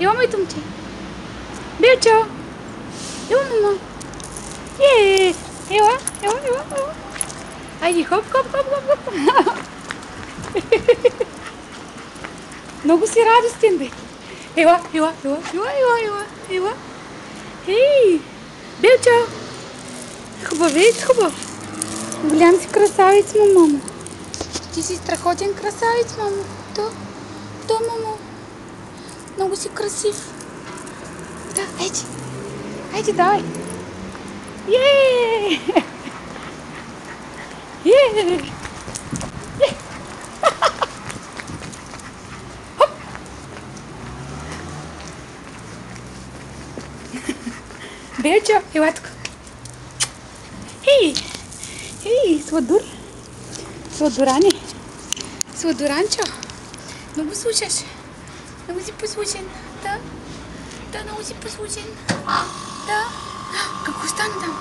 Ewa mai तुमची Beacho. Ewa mama. Yay. Ewa. Ai hop. Много си радостен, бе. Ева. Хей. Белчо. Хубав. Голям си красавец, мамо. Ти си страхотен красавец, мамо. Да, мамо. Много си красив. Да, айде, давай. Йеее! Хоп! Белчо, ела тук. Хей, Сладуранчо. Много слушаш. Много си послушен. Да, много си послушен. Да. Какво стана там?